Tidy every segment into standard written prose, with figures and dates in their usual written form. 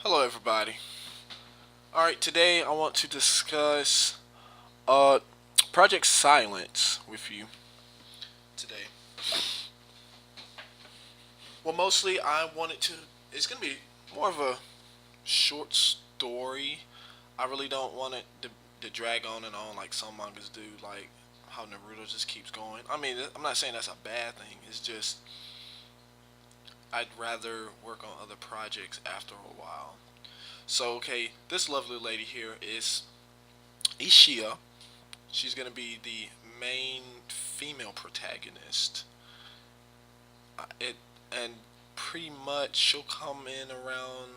Hello, everybody. All right, today I want to discuss Project Silence with you today. Well, mostly I wanted to. It's gonna be more of a short story. I really don't want it to drag on and on like some mangas do, like how Naruto just keeps going. I mean, I'm not saying that's a bad thing. It's just I'd rather work on other projects after a while. So, okay, this lovely lady here is Ishia. She's gonna be the main female protagonist. It and pretty much she'll come in around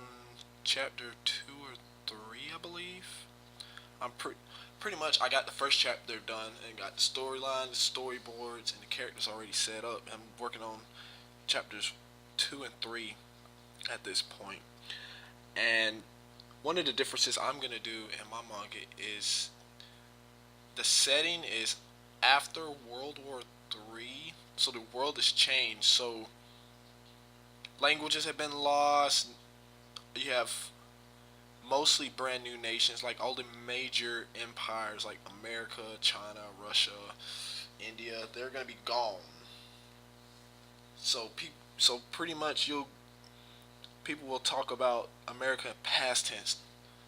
chapter 2 or 3, I believe. I'm pretty much I got the first chapter done and got the storyline, the storyboards, and the characters already set up. I'm working on chapters 2 and 3 at this point. And one of the differences I'm gonna do in my manga is the setting is after World War III, so the world has changed. So languages have been lost. You have mostly brand new nations, like all the major empires, like America, China, Russia, India. They're gonna be gone. So pretty much people will talk about America in past tense.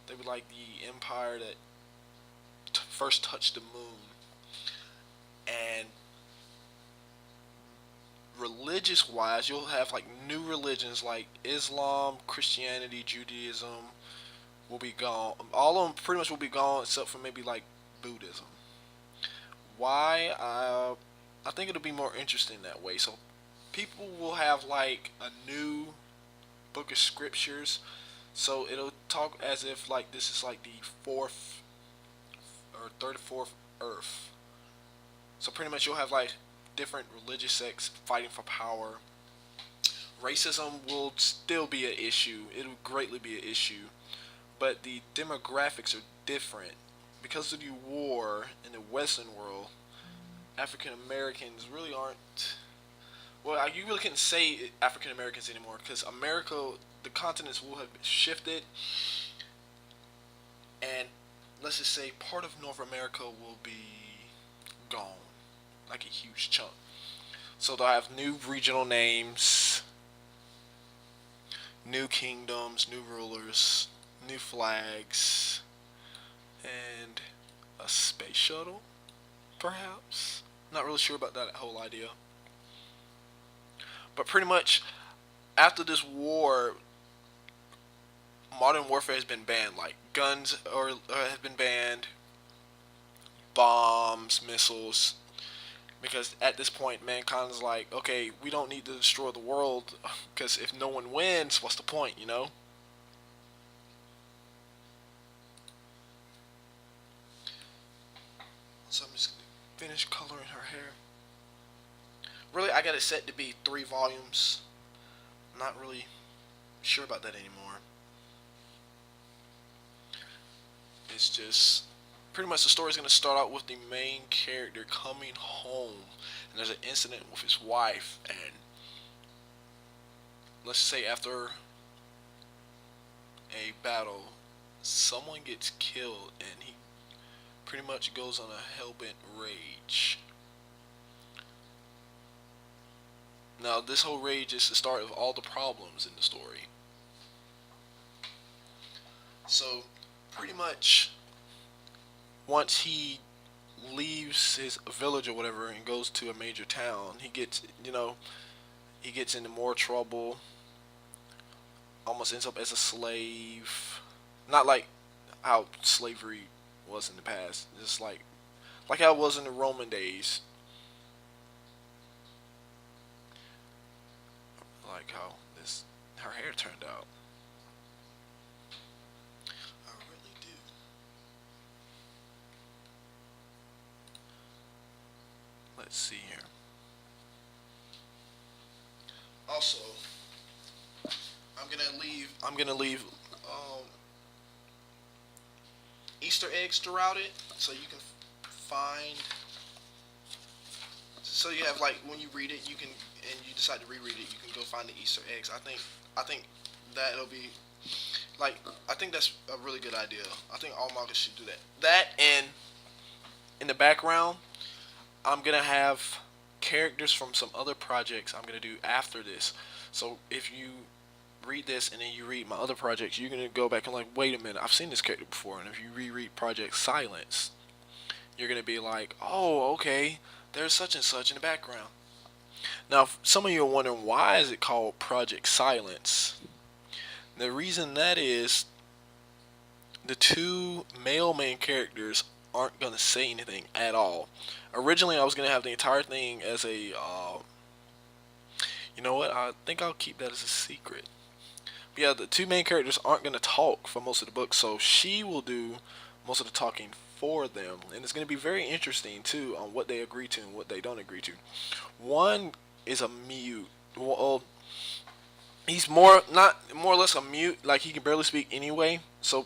They would like the empire that first touched the moon. And religious wise, you'll have like new religions like Islam, Christianity, Judaism will be gone. All of them pretty much will be gone except for maybe like Buddhism. Why? I think it'll be more interesting that way. So people will have like a new book of scriptures. So it'll talk as if like this is like the fourth or third or fourth Earth. So pretty much you'll have like different religious sects fighting for power. Racism will still be an issue. It'll greatly be an issue, but the demographics are different because of the war in the Western world. African Americans really aren't. Well, you really can't say African Americans anymore because America, the continents will have shifted, and let's just say part of North America will be gone, like a huge chunk. So they'll have new regional names, new kingdoms, new rulers, new flags, and a space shuttle, perhaps. Not really sure about that whole idea. But pretty much after this war, modern warfare has been banned. Like guns have been banned, bombs, missiles. Because at this point, mankind is like, okay, we don't need to destroy the world because if no one wins, what's the point, you know? So I'm just gonna finish coloring her hair. Really, I got it set to be 3 volumes. I'm not really sure about that anymore. It's just pretty much the story's gonna start out with the main character coming home, and there's an incident with his wife, and let's say after a battle, someone gets killed, and he pretty much goes on a hellbent rage. Now, this whole rage is the start of all the problems in the story. So, pretty much, once he leaves his village or whatever and goes to a major town, he gets into more trouble. Almost ends up as a slave. Not like how slavery was in the past. Just like how it was in the Roman days. Like how this her hair turned out. I really do. Let's see here. Also, I'm gonna leave Easter eggs throughout it, so you can find. So you have like when you read it, you can and you decide to reread it, you can go find the Easter eggs. I think that'll be Like, I think that's a really good idea. I think all manga should do that. That, and in the background, I'm gonna have characters from some other projects I'm gonna do after this. So if you read this and then you read my other projects, you're gonna go back and like, wait a minute, I've seen this character before. And if you reread Project Silence, you're gonna be like, oh, okay, there's such and such in the background. Now, some of you are wondering, why is it called Project Silence? The reason that is, the two male main characters aren't gonna say anything at all. Originally, I was gonna have the entire thing as a, you know what? I think I'll keep that as a secret. But yeah, the two main characters aren't gonna talk for most of the book, so she will do most of the talking for them, and it's gonna be very interesting too on what they agree to and what they don't agree to. One is a mute. Well, he's more or less a mute, like he can barely speak anyway. So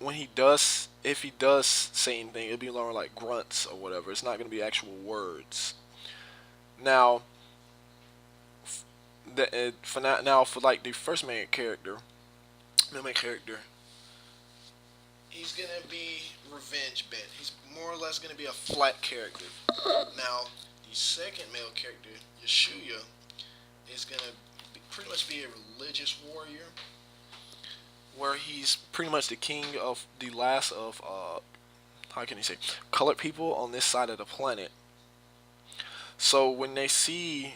when he does, if he does say anything, it'll be more like grunts or whatever. It's not going to be actual words. Now, for like the first main character, he's gonna be revenge bent. He's more or less gonna be a flat character. Now, the second male character, Yeshuya, is gonna pretty much be a religious warrior, where he's pretty much the king of the last of how can you say, colored people on this side of the planet. So when they see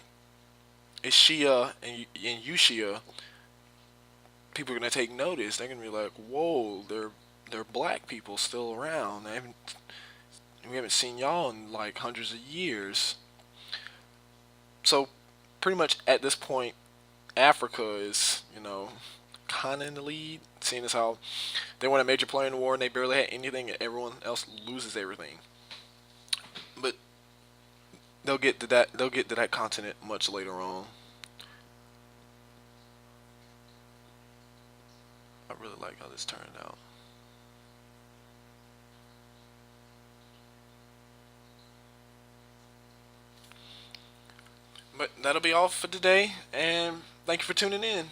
Ishia and Yushia, people are gonna take notice. They're gonna be like, "Whoa, they're black people still around. We haven't seen y'all in like hundreds of years." So pretty much at this point, Africa is, kind of in the lead, seeing as how they won a major player in the war and they barely had anything, and everyone else loses everything. But they'll get to that. They'll get to that continent much later on. I really like how this turned out. But that'll be all for today, and thank you for tuning in.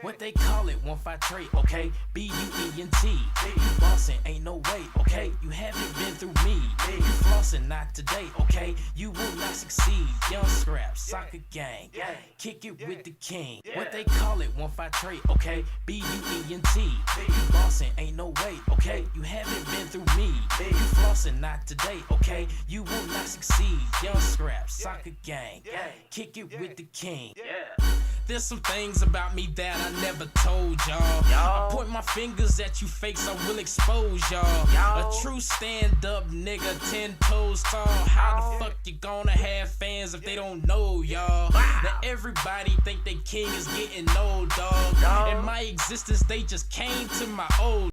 What they call it, 153, okay? B-U-E-N-T. You bossin', ain't no way, okay? You haven't been through me. You flossin', not today, okay? You will not succeed. Young scrap, soccer gang. Kick it with the king. What they call it, 153, okay? B-U-E-N-T. You bossin', ain't no way, okay? You haven't been through me. You flossin', not today, okay? You will not succeed. Young scrap, soccer gang. Kick it with the king. There's some things about me that I never told y'all. I point my fingers at you fakes, I will expose y'all. A true stand-up nigga, 10 toes tall. How the fuck you gonna have fans if they don't know y'all? Now everybody think they king is getting old, dog. In my existence, they just came to my old